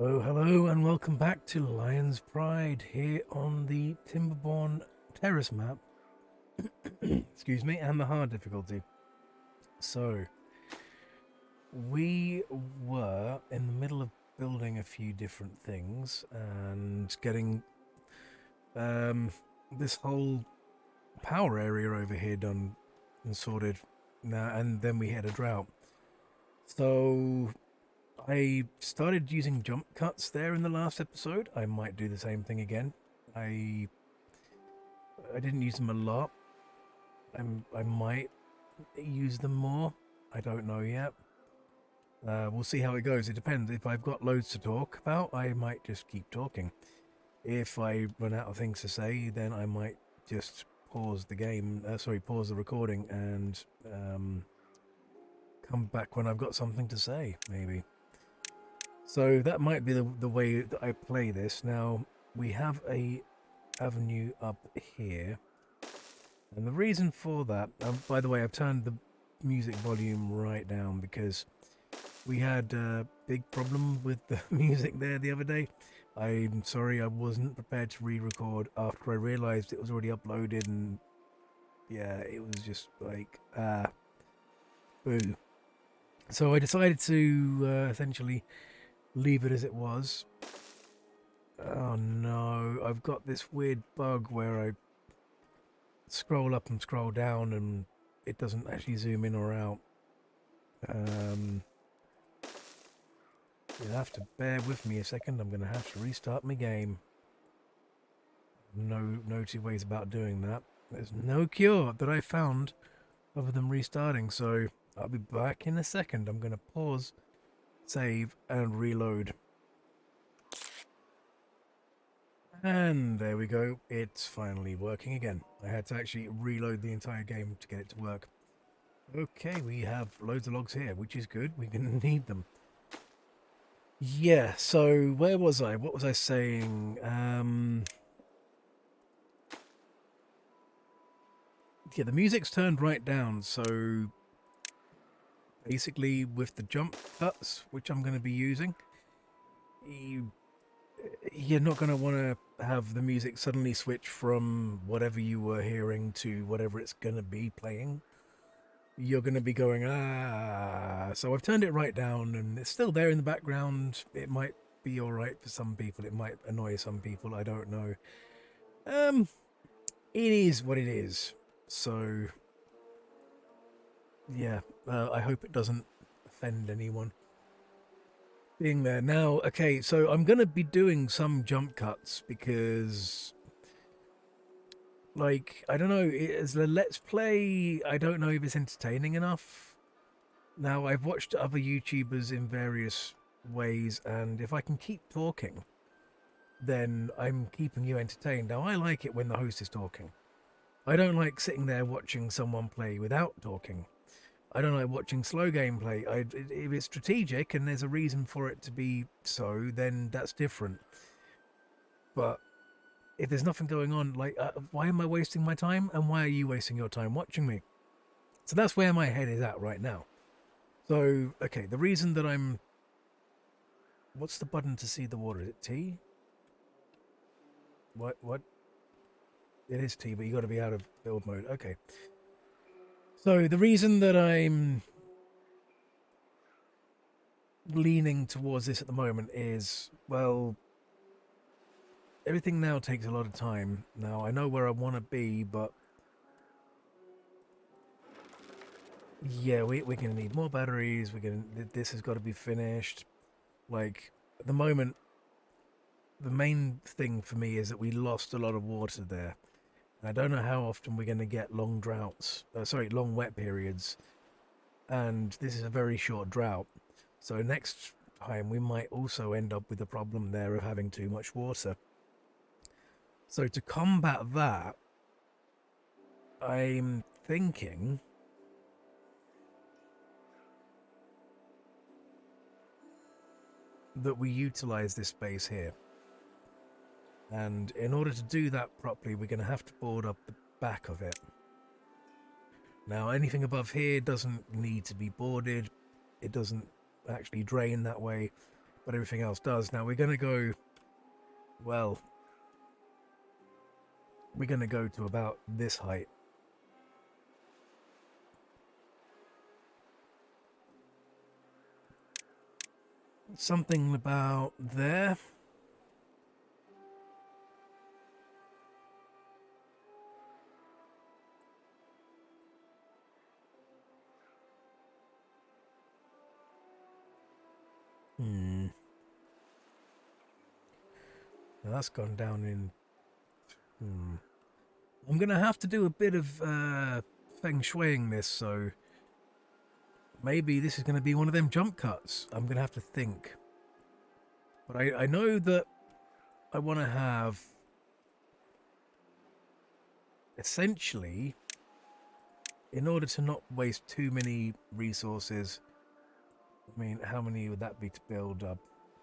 Oh, hello and welcome back to Lion's Pride here on the Timberborn terrace map. Excuse me, and the hard difficulty. So, we were in the middle of building a few different things and getting this whole power area over here done and sorted. Now, and then we had a drought. So, I started using jump cuts there in the last episode. I might do the same thing again. I didn't use them a lot. I might use them more. I don't know yet. We'll see how it goes. It depends. If I've got loads to talk about, I might just keep talking. If I run out of things to say, then I might just pause the game. Pause the recording and come back when I've got something to say, maybe. So that might be the way that I play this. Now, we have a avenue up here. And the reason for that, by the way, I've turned the music volume right down because we had a big problem with the music there the other day. I'm sorry, I wasn't prepared to re-record after I realized it was already uploaded, and yeah, it was just like, boo. So I decided to essentially leave it as it was. Oh no, I've got this weird bug where I scroll up and scroll down and it doesn't actually zoom in or out. You'll have to bear with me a second. I'm going to have to restart my game. No two ways about doing that. There's no cure that I found other than restarting, so I'll be back in a second. I'm going to pause, save, and reload. And there we go. It's finally working again. I had to actually reload the entire game to get it to work. Okay, we have loads of logs here, which is good. We're going to need them. Yeah, so where was I? What was I saying? Yeah, the music's turned right down, so basically with the jump cuts, which I'm going to be using, you're not going to want to have the music suddenly switch from whatever you were hearing to whatever it's going to be playing. You're going to be going, so I've turned it right down and it's still there in the background. It might be all right for some people. It might annoy some people. I don't know. It is what it is. So, yeah, I hope it doesn't offend anyone being there. Now, okay, so I'm going to be doing some jump cuts because, like, I don't know, as a Let's Play, I don't know if it's entertaining enough. Now, I've watched other YouTubers in various ways, and if I can keep talking, then I'm keeping you entertained. Now, I like it when the host is talking. I don't like sitting there watching someone play without talking. I don't like watching slow gameplay. If it's strategic and there's a reason for it to be so, then that's different. But if there's nothing going on, like, why am I wasting my time? And why are you wasting your time watching me? So that's where my head is at right now. So, okay, the reason that I'm... What's the button to see the water? Is it T? What? It is T, but you got to be out of build mode. Okay. So the reason that I'm leaning towards this at the moment is, well, everything now takes a lot of time. Now, I know where I want to be, but yeah, we're going to need more batteries. This has got to be finished. Like, at the moment, the main thing for me is that we lost a lot of water there. I don't know how often we're going to get long droughts, long wet periods, and this is a very short drought. So next time we might also end up with a problem there of having too much water. So to combat that, I'm thinking that we utilize this space here. And in order to do that properly, we're going to have to board up the back of it. Now, anything above here doesn't need to be boarded. It doesn't actually drain that way. but everything else does. Now we're going to go, well, we're going to go to about this height. Something about there. Now that's gone down in... I'm going to have to do a bit of feng shuiing this, so maybe this is going to be one of them jump cuts. I'm going to have to think. But I know that I want to have... essentially, in order to not waste too many resources... I mean, how many would that be to build up?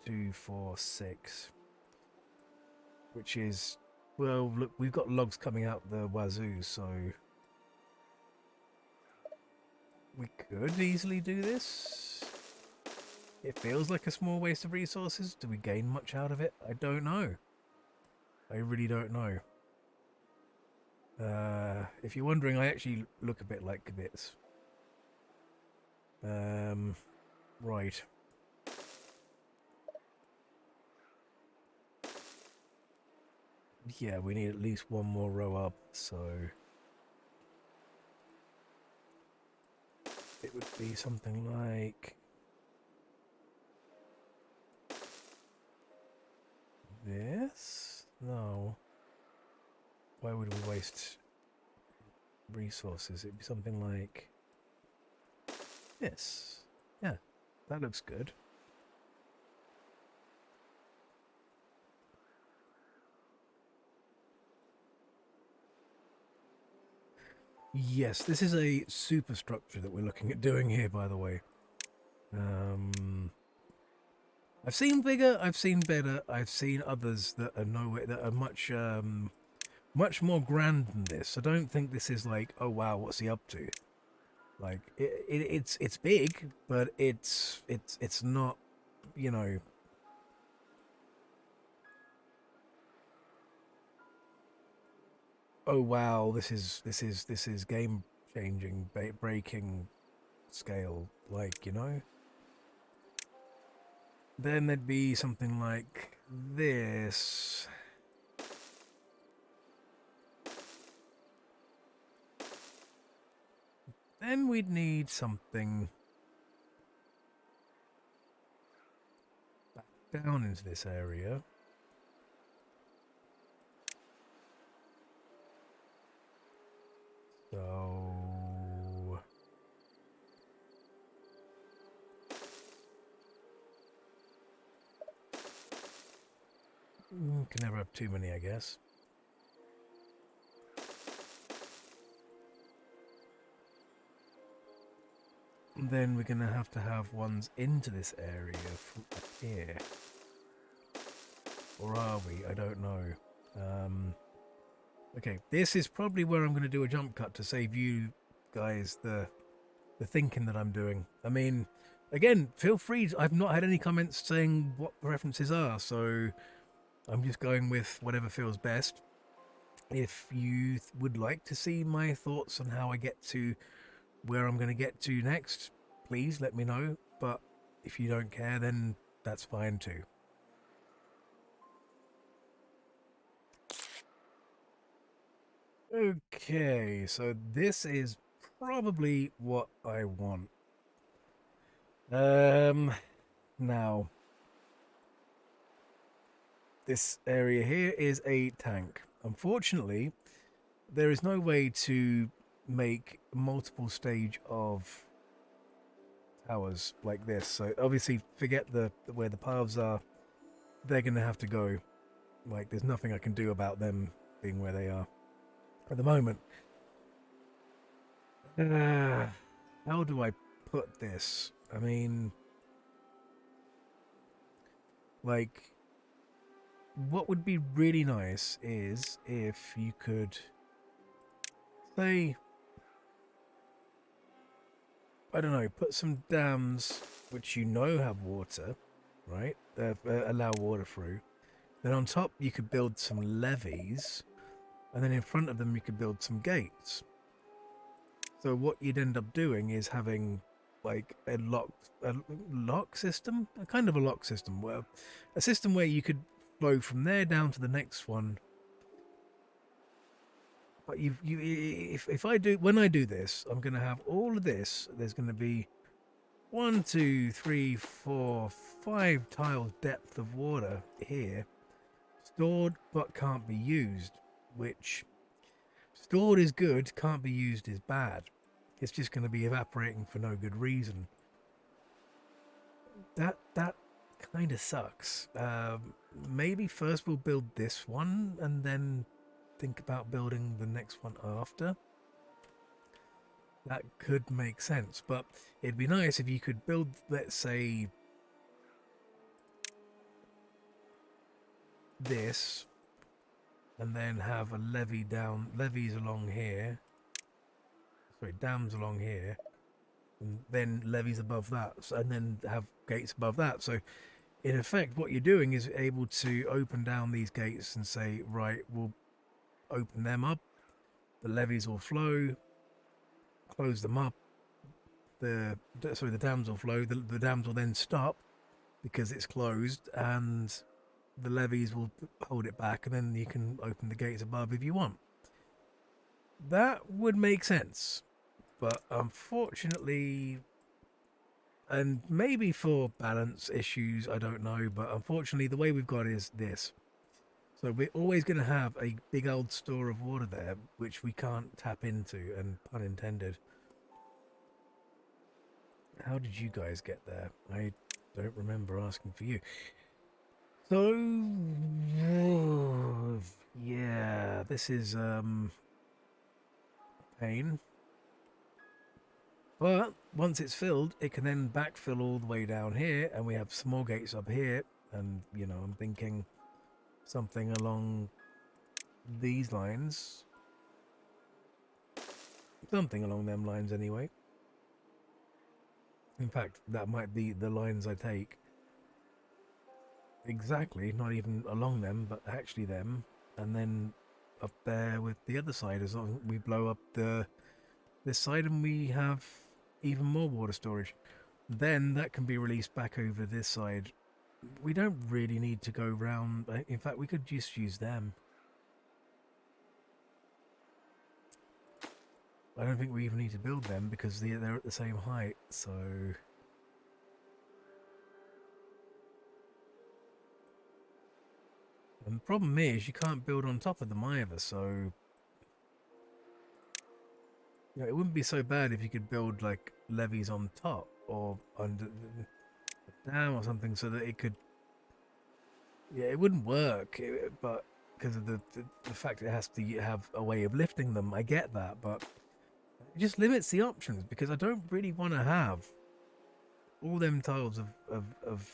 2, 4, 6. Which is... well, look, we've got logs coming out the wazoo, so... we could easily do this. It feels like a small waste of resources. Do we gain much out of it? I don't know. I really don't know. If you're wondering, I actually look a bit like Kibitz. Right. Yeah, we need at least one more row up, so... it would be something like... this? No. Why would we waste resources? It'd be something like... this. Yeah, that looks good. Yes, this is a superstructure that we're looking at doing here, by the way. I've seen bigger, I've seen better, I've seen others that are nowhere, that are much, much more grand than this. I don't think this is like, oh wow, what's he up to? Like, it's big, but it's not, you know... oh wow, this is game changing, breaking scale, like, you know. Then there'd be something like this. Then we'd need something back down into this area. So... can never have too many, I guess. And then we're going to have ones into this area from up here. Or are we? I don't know. Okay, this is probably where I'm going to do a jump cut to save you guys the thinking that I'm doing. I mean, again, feel free. I've not had any comments saying what the references are, so I'm just going with whatever feels best. If you would like to see my thoughts on how I get to where I'm going to get to next, please let me know. But if you don't care, then that's fine too. Okay, so this is probably what I want. Now, this area here is a tank. Unfortunately, there is no way to make multiple stage of towers like this. So obviously, forget where the paths are. They're going to have to go. Like, there's nothing I can do about them being where they are at the moment. How do I put this? I mean, like, what would be really nice is if you could say, I don't know, put some dams which you know have water, right? Allow water through. Then on top, you could build some levees, and then in front of them, you could build some gates. So what you'd end up doing is having like a lock system, a kind of a lock system, where a system where you could flow from there down to the next one. But if I do, when I do this, I'm going to have all of this. There's going to be 1, 2, 3, 4, 5 tiles depth of water here, stored but can't be used, which stored is good, can't be used is bad. It's just going to be evaporating for no good reason. That kind of sucks. Maybe first we'll build this one and then think about building the next one after. That could make sense, but it'd be nice if you could build, let's say, this, and then have a levees along here. Sorry, dams along here, and then levees above that, and then have gates above that. So, in effect, what you're doing is able to open down these gates and say, right, we'll open them up. The levees will flow. Close them up. The dams will flow. The dams will then stop because it's closed, and the levees will hold it back, and then you can open the gates above if you want. That would make sense, but unfortunately, and maybe for balance issues, I don't know, but unfortunately the way we've got is this. So we're always going to have a big old store of water there, which we can't tap into, and pun intended. How did you guys get there? I don't remember asking for you. So, yeah, this is pain. But once it's filled, it can then backfill all the way down here, and we have some more gates up here. And, you know, I'm thinking something along these lines. Something along them lines, anyway. In fact, that might be the lines I take. Exactly, not even along them, but actually them. And then up there with the other side, as long as we blow up this side and we have even more water storage. Then that can be released back over this side. We don't really need to go round. In fact, we could just use them. I don't think we even need to build them because they're at the same height, so... And the problem is you can't build on top of them either, so... You know, it wouldn't be so bad if you could build, like, levees on top or under a dam or something so that it could... Yeah, it wouldn't work, but because of the fact it has to have a way of lifting them, I get that, but... It just limits the options because I don't really want to have all them tiles of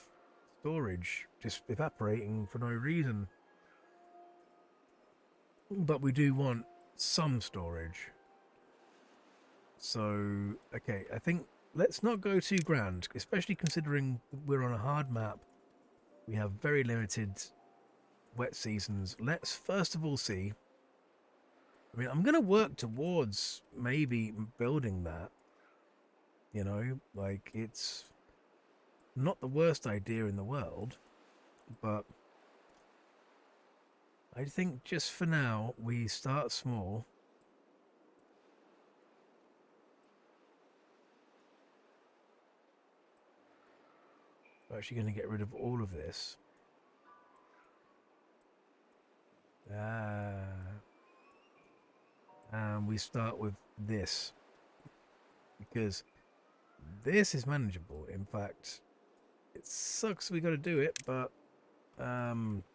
storage just evaporating for no reason. But we do want some storage. So, okay, I think let's not go too grand, especially considering we're on a hard map. We have very limited wet seasons. Let's first of all see. I mean, I'm going to work towards maybe building that. You know, like, it's not the worst idea in the world, but I think just for now, we start small. We're actually going to get rid of all of this. And we start with this because this is manageable. In fact, it sucks we got to do it, but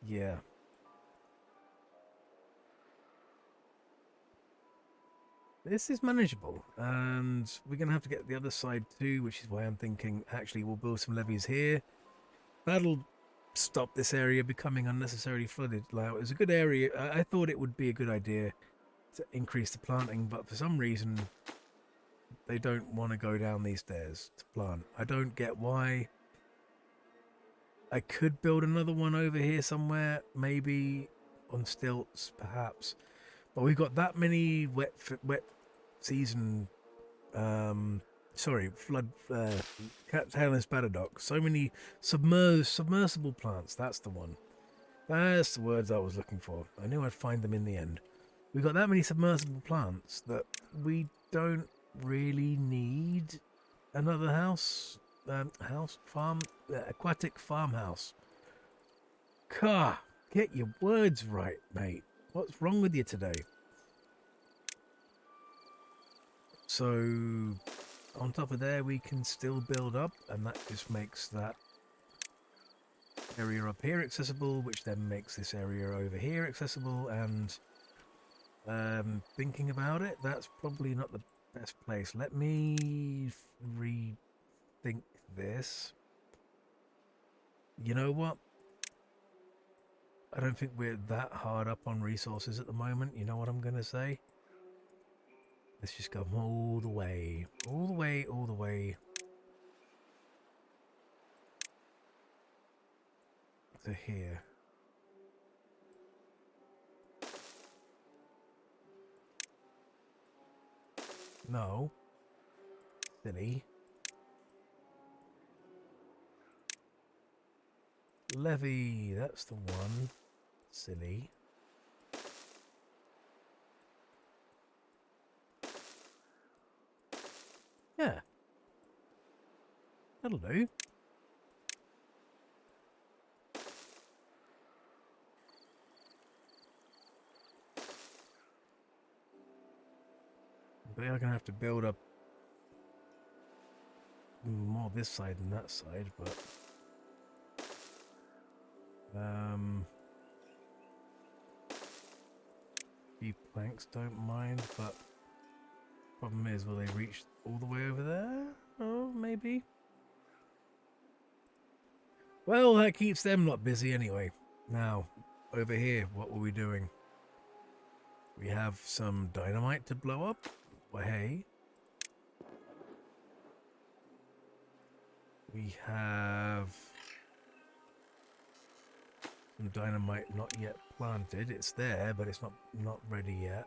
yeah. This is manageable, and we're going to have to get the other side too, which is why I'm thinking actually we'll build some levees here. That'll stop this area becoming unnecessarily flooded. Like, it's a good area. I thought it would be a good idea to increase the planting, but for some reason they don't want to go down these stairs to plant. I don't get why. I could build another one over here somewhere, maybe on stilts, perhaps. But we've got that many wet season, sorry, flood, cattail and spadadoc. So many submersible plants. That's the one. That's the words I was looking for. I knew I'd find them in the end. We've got that many submersible plants that we don't really need another aquatic farmhouse. Car, get your words right, mate. What's wrong with you today? So, on top of there, we can still build up, and that just makes that area up here accessible, which then makes this area over here accessible, and thinking about it, that's probably not the best place. Let me rethink this. You know what? I don't think we're that hard up on resources at the moment. You know what I'm going to say? Let's just go all the way. All the way, all the way. To here. No. Silly. Levy, that's the one. Silly. Yeah. That'll do. But I'm gonna have to build up more this side than that side, but few planks don't mind, but problem is, will they reach all the way over there? Oh, maybe. Well, that keeps them not busy anyway. Now, over here, what were we doing? We have some dynamite to blow up. Well, hey. We have some dynamite not yet planted. It's there, but it's not ready yet.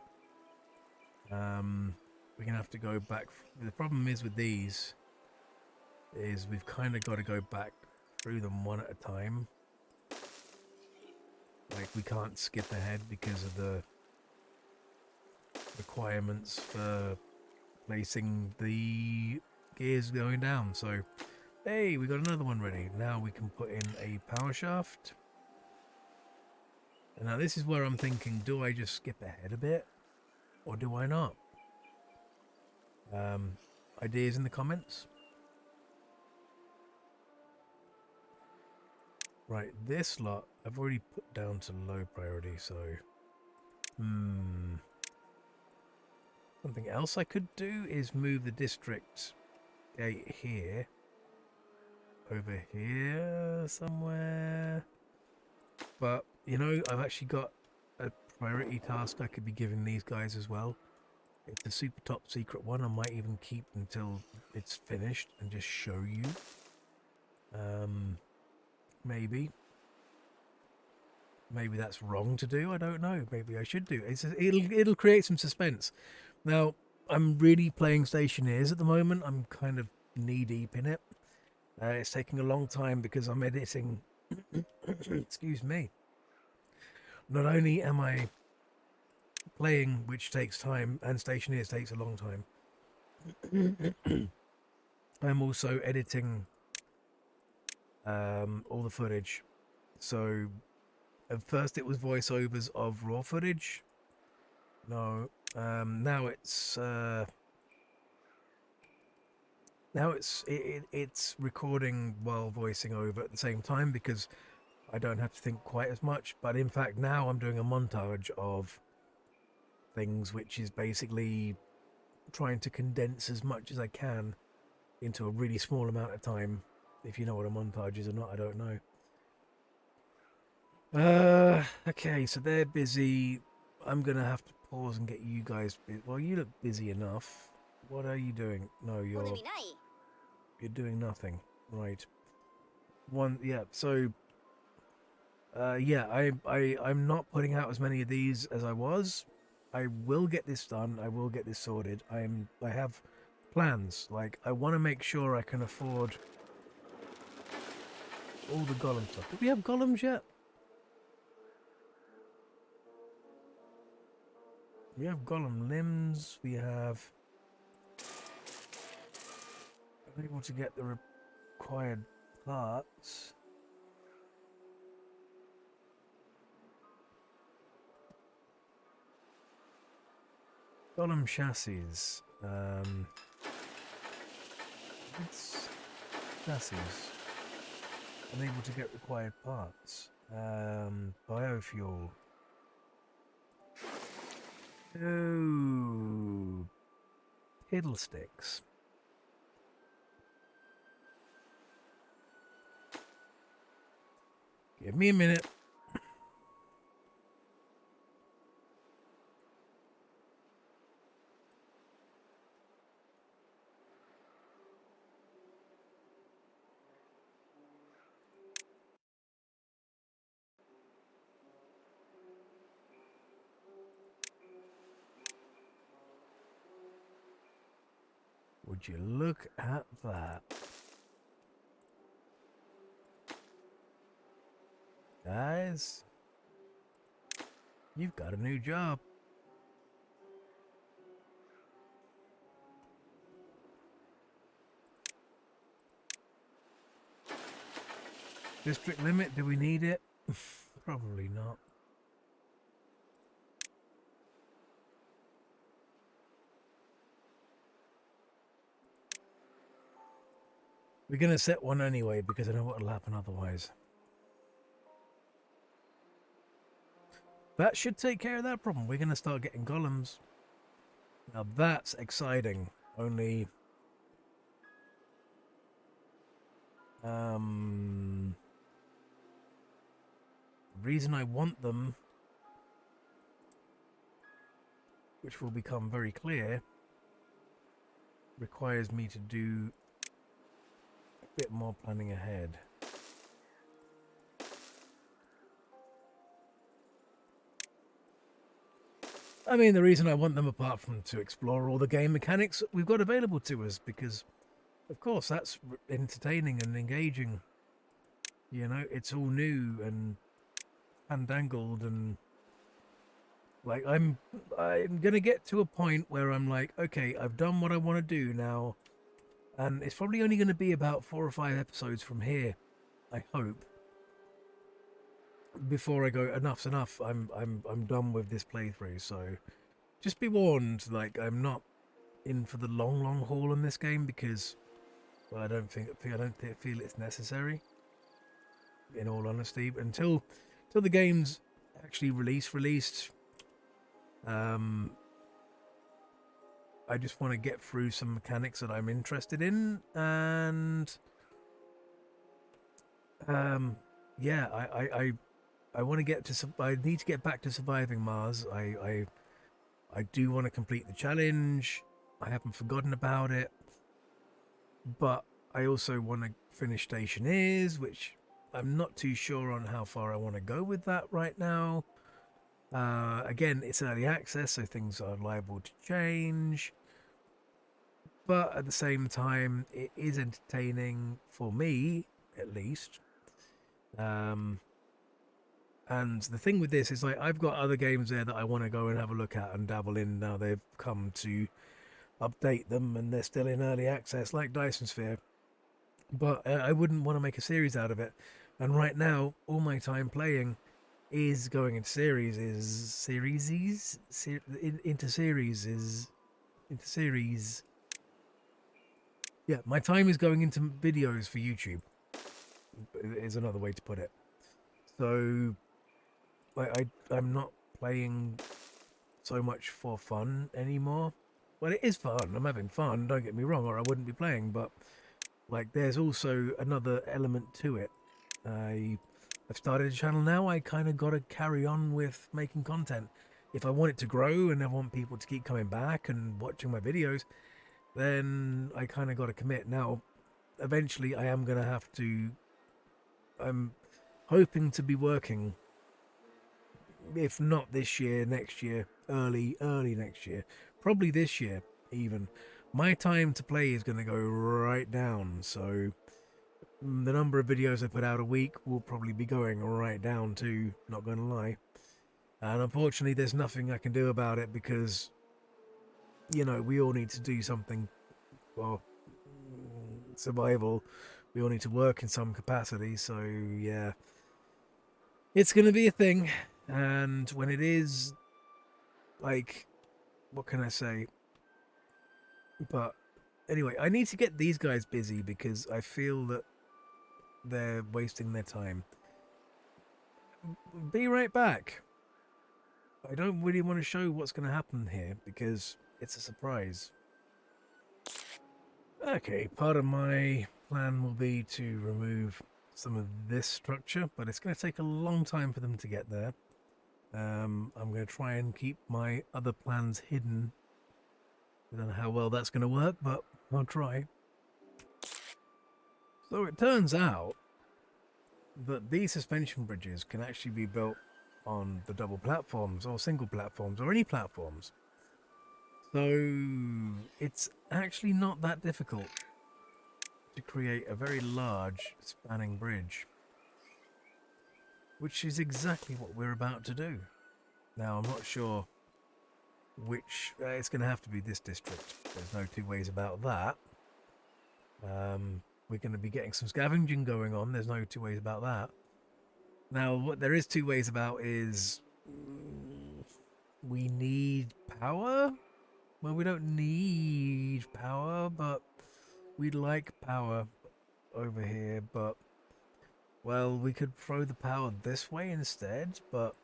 We're gonna have to go back. The problem is with these is we've kind of got to go back through them one at a time. Like, we can't skip ahead because of the requirements for placing the gears going down. So, hey, we got another one ready. Now we can put in a power shaft. And now this is where I'm thinking, do I just skip ahead a bit? Or do I not? Ideas in the comments? Right, this lot I've already put down to low priority, so... Something else I could do is move the district gate here. Over here somewhere. But, you know, I've actually got a priority task I could be giving these guys as well. It's a super top secret one. I might even keep until it's finished and just show you. Maybe. Maybe that's wrong to do. I don't know. Maybe I should do. It'll create some suspense. Now, I'm really playing Stationeers at the moment. I'm kind of knee deep in it. It's taking a long time because I'm editing. Excuse me. Not only am I playing, which takes time, and Stationeers takes a long time, I'm also editing all the footage. So at first it was voiceovers of raw footage. No, now it's it's recording while voicing over at the same time because I don't have to think quite as much. But in fact, now I'm doing a montage of things, which is basically trying to condense as much as I can into a really small amount of time. If you know what a montage is or not, I don't know. Okay, so they're busy. I'm gonna have to pause and get you guys. Well, you look busy enough. What are you doing? No, you're doing nothing. Right. Yeah. So Yeah, I'm not putting out as many of these as I was. I will get this done. I will get this sorted. I have plans. Like, I want to make sure I can afford all the golem stuff. Do we have golems yet? We have golem limbs. We have... I'm able to get the required parts. Golem chassis. It's chassis. Unable to get required parts. Biofuel. Oh, fiddlesticks. Give me a minute. Would you look at that? Guys, you've got a new job. District limit, do we need it? Probably not. We're going to set one anyway because I know what will happen otherwise. That should take care of that problem. We're going to start getting golems. Now that's exciting. Only... the reason I want them, which will become very clear, requires me to do a bit more planning ahead. I mean, the reason I want them, apart from to explore all the game mechanics we've got available to us, because, of course, that's entertaining and engaging. You know, it's all new and fandangled, and like I'm gonna get to a point where I'm like, okay, I've done what I want to do now, and it's probably only going to be about 4 or 5 episodes from here, I hope, before I go, enough's enough. I'm done with this playthrough. So just be warned, like, I'm not in for the long haul on this game, because, well, I don't feel it's necessary, in all honesty, until the game's actually released. I just want to get through some mechanics that I'm interested in, and yeah, I want to get to. I need to get back to surviving Mars. I do want to complete the challenge. I haven't forgotten about it, but I also want to finish Station Is, which I'm not too sure on how far I want to go with that right now. Again, it's early access, so things are liable to change. But at the same time, it is entertaining for me, at least. And the thing with this is, like, I've got other games there that I want to go and have a look at and dabble in now they've come to update them and they're still in early access, like Dyson Sphere. But I wouldn't want to make a series out of it. And right now, all my time playing is going into series. Yeah, my time is going into videos for YouTube, is another way to put it. So I'm not playing so much for fun anymore. Well, it is fun. I'm having fun, don't get me wrong, or I wouldn't be playing. But, like, there's also another element to it. I've started a channel now. I kind of got to carry on with making content. If I want it to grow and I want people to keep coming back and watching my videos, then I kind of got to commit. Now, eventually I am going to have to... hoping to be working, if not this year, next year, early next year, probably this year even. My time to play is going to go right down, so the number of videos I put out a week will probably be going right down too, not going to lie. And unfortunately, there's nothing I can do about it because, you know, we all need to do something for survival. We all need to work in some capacity, so yeah. It's going to be a thing, and when it is, like, what can I say? But anyway, I need to get these guys busy because I feel that they're wasting their time. Be right back. I don't really want to show what's going to happen here because it's a surprise. Okay, part of my plan will be to remove some of this structure, but it's going to take a long time for them to get there. I'm going to try and keep my other plans hidden. I don't know how well that's going to work, but I'll try. So it turns out that these suspension bridges can actually be built on the double platforms or single platforms or any platforms. So it's actually not that difficult to create a very large spanning bridge, which is exactly what we're about to do. Now, I'm not sure which... it's going to have to be this district. There's no two ways about that. We're going to be getting some scavenging going on. There's no two ways about that. Now, what there is two ways about is... we need power? Well, we don't need power, but we'd like power over here, but... well, we could throw the power this way instead, but...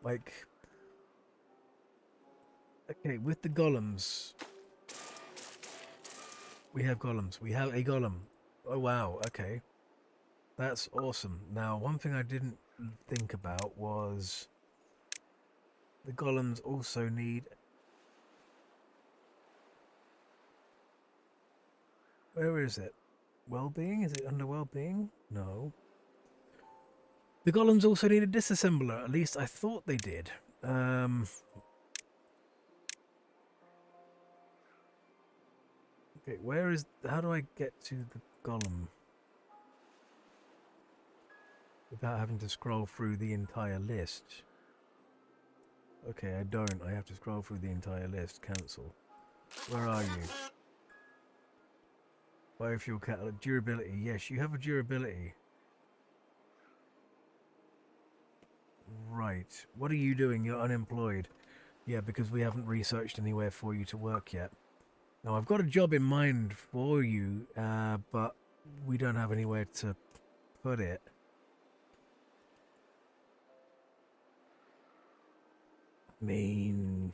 like... okay, with the golems... we have golems. We have a golem. Oh, wow, okay. That's awesome. Now, one thing I didn't think about was... the golems also need... where is it? Well-being? Is it under well-being? No. The golems also need a disassembler. At least I thought they did. Okay, where is... how do I get to the golem? Without having to scroll through the entire list. Okay, I don't. I have to scroll through the entire list. Cancel. Where are you? Biofuel catalog. Durability. Yes, you have a durability. Right. What are you doing? You're unemployed. Yeah, because we haven't researched anywhere for you to work yet. Now, I've got a job in mind for you, but we don't have anywhere to put it. I mean...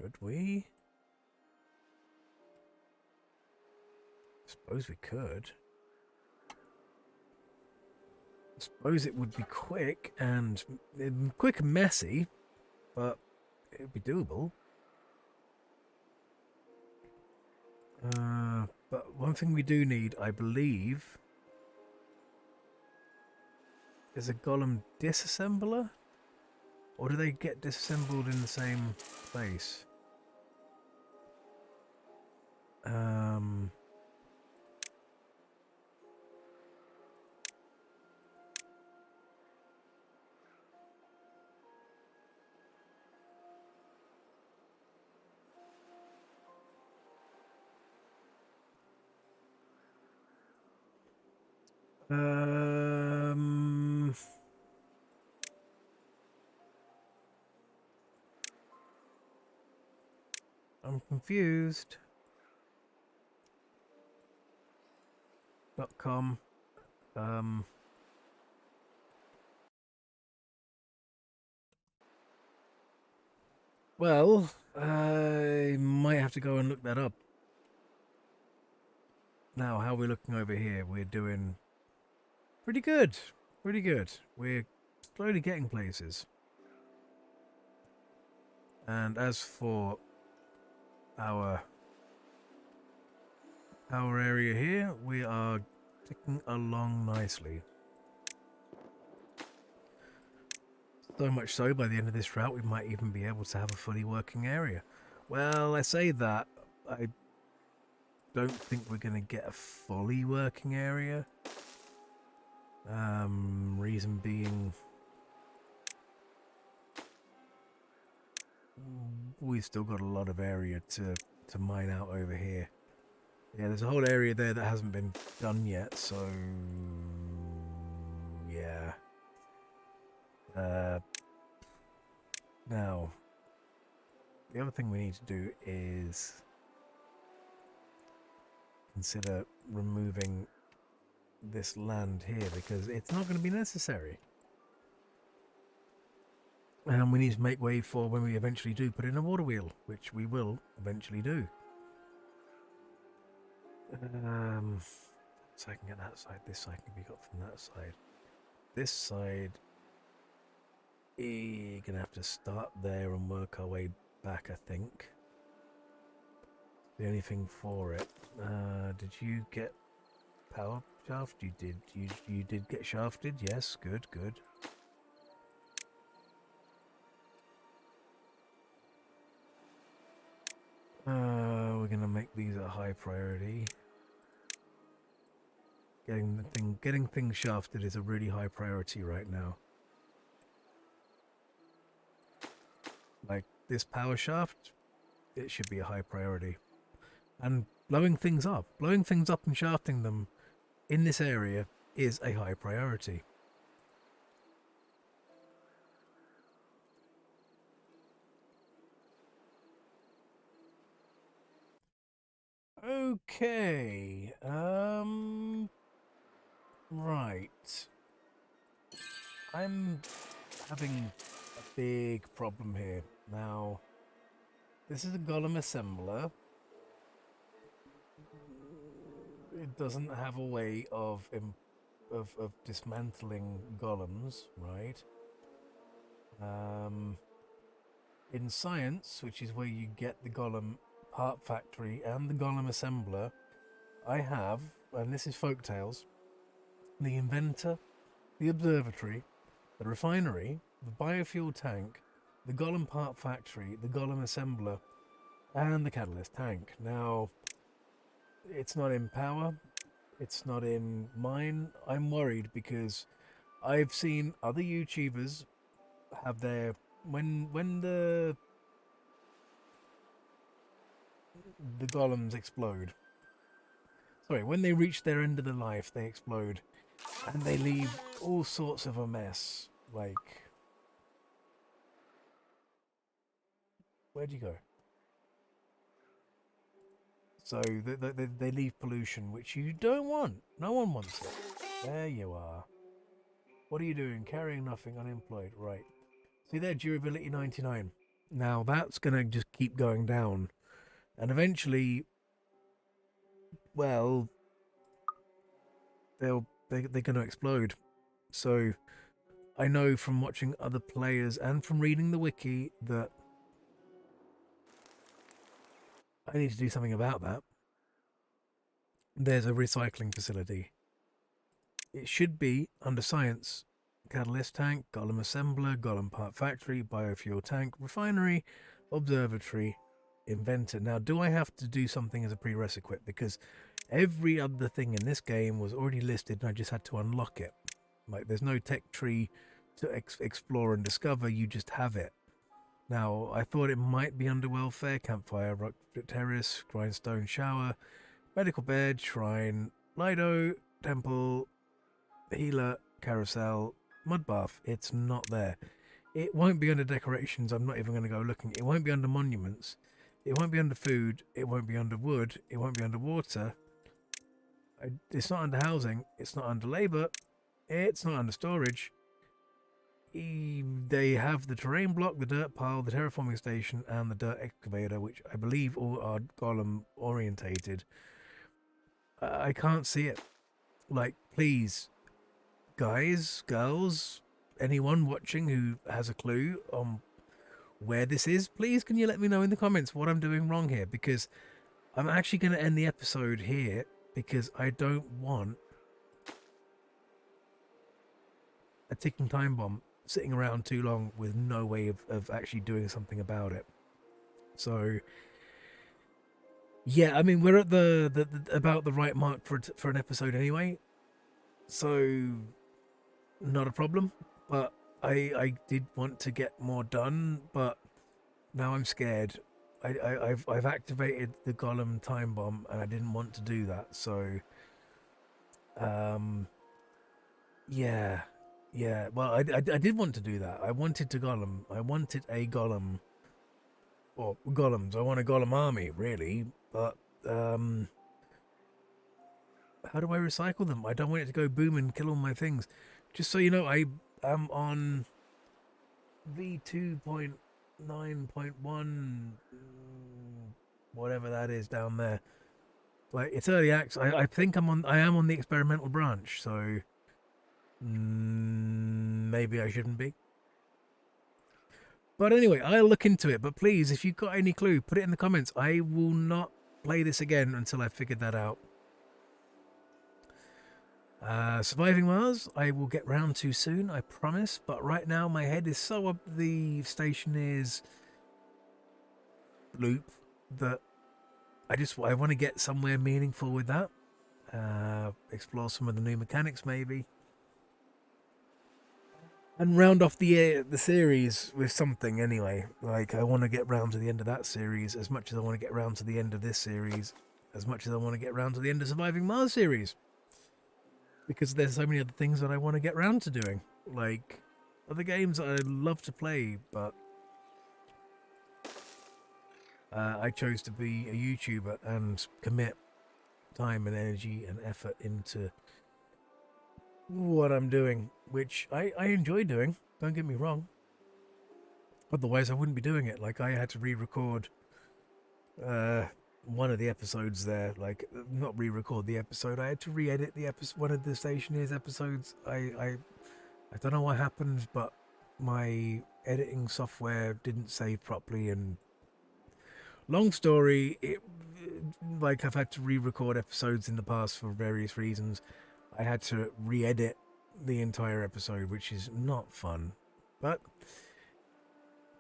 could we? Suppose we could. I suppose it would be quick and messy, but it would be doable. But one thing we do need, I believe, is a golem disassembler? Or do they get disassembled in the same place? I'm confused. .com. Well, I might have to go and look that up. Now, how we're looking over here, we're doing pretty good. Pretty good. We're slowly getting places. And as for our power area here. We are ticking along nicely. So much so, by the end of this route, we might even be able to have a fully working area. Well, I say that, I don't think we're going to get a fully working area. Reason being, we've still got a lot of area to mine out over here. Yeah, there's a whole area there that hasn't been done yet, so yeah. Now, the other thing we need to do is consider removing this land here because it's not going to be necessary. And we need to make way for when we eventually do put in a water wheel, which we will eventually do. So I can get that side, this side can be got from that side. This side, we're going to have to start there and work our way back, I think. The only thing for it, did you get power shaft? You did. You did get shafted? Yes, good, good. We're going to make these a high priority. Getting things shafted is a really high priority right now. Like this power shaft, it should be a high priority. And blowing things up and shafting them in this area is a high priority. Okay, right. I'm having a big problem here. Now, this is a golem assembler. It doesn't have a way of dismantling golems, right? In science, which is where you get the golem part factory and the golem assembler, I have, and this is folktales, the inventor, the observatory, the refinery, the biofuel tank, the golem part factory, the golem assembler, and the catalyst tank. Now, it's not in power, it's not in mine. I'm worried because I've seen other YouTubers have their when the golems explode. Sorry, when they reach their end of their life, they explode, and they leave all sorts of a mess. Like, where'd you go? So they leave pollution, which you don't want. No one wants it. There you are. What are you doing? Carrying nothing, unemployed. Right. See there, durability 99. Now that's going to just keep going down. And eventually, well, they're going to explode. So I know from watching other players and from reading the wiki that I need to do something about that. There's a recycling facility. It should be under science. Catalyst tank, golem assembler, golem part factory, biofuel tank, refinery, observatory, inventor. Now, do I have to do something as a prerequisite? Because every other thing in this game was already listed and I just had to unlock it. Like, there's no tech tree to explore and discover, you just have it. Now, I thought it might be under welfare, campfire, rock terrace, grindstone shower, medical bed, shrine, Lido, temple, healer, carousel, mud bath. It's not there. It won't be under decorations. I'm not even going to go looking. It won't be under monuments. It won't be under food. It won't be under wood. It won't be under water. It's not under housing. It's not under labour. It's not under storage. They have the terrain block, the dirt pile, the terraforming station, and the dirt excavator, which I believe all are golem orientated. I can't see it. Like, please, guys, girls, anyone watching who has a clue on where this is, please can you let me know in the comments what I'm doing wrong here, because I'm actually going to end the episode here because I don't want a ticking time bomb sitting around too long with no way of actually doing something about it. So, yeah, I mean, we're at the about the right mark for an episode anyway. So, not a problem. But I did want to get more done, but now I'm scared. I've activated the golem time bomb, and I didn't want to do that. So, yeah. Well, I did want to do that. I wanted to golem. I wanted a golem. Or golems. I want a golem army, really. But, how do I recycle them? I don't want it to go boom and kill all my things. Just so you know, I am on V2.9.1, whatever that is down there. Like, it's early access. I think I am on the experimental branch, so maybe I shouldn't be. But anyway, I'll look into it. But please, if you've got any clue, put it in the comments. I will not play this again until I've figured that out. Surviving Mars, I will get round to soon, I promise. But right now, my head is so up the Stationeer's loop that I want to get somewhere meaningful with that. Explore some of the new mechanics, maybe. And round off the series with something anyway. Like, I want to get round to the end of that series as much as I want to get round to the end of this series, as much as I want to get round to the end of Surviving Mars series. Because there's so many other things that I want to get round to doing. Like, other games that I'd love to play, but I chose to be a YouTuber and commit time and energy and effort into what I'm doing, which I enjoy doing, don't get me wrong. Otherwise I wouldn't be doing it. Like, I had to re-record one of the episodes there, like, not re-record the episode, I had to re-edit the episode, one of the Stationeer's episodes. I don't know what happened, but my editing software didn't save properly, and long story, like, I've had to re-record episodes in the past for various reasons. I had to re-edit the entire episode, which is not fun. But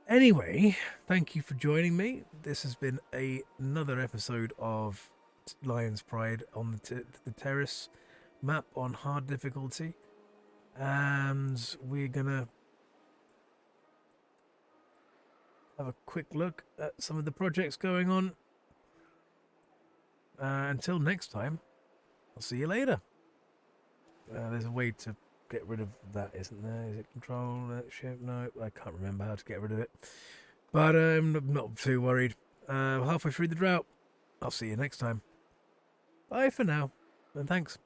anyway, thank you for joining me. This has been another episode of Lion's Pride on the Terrace map on hard difficulty. And we're going to have a quick look at some of the projects going on. Until next time, I'll see you later. There's a way to get rid of that, isn't there? Is it control shift? No, I can't remember how to get rid of it. But I'm not too worried. Halfway through the drought. I'll see you next time. Bye for now, and thanks.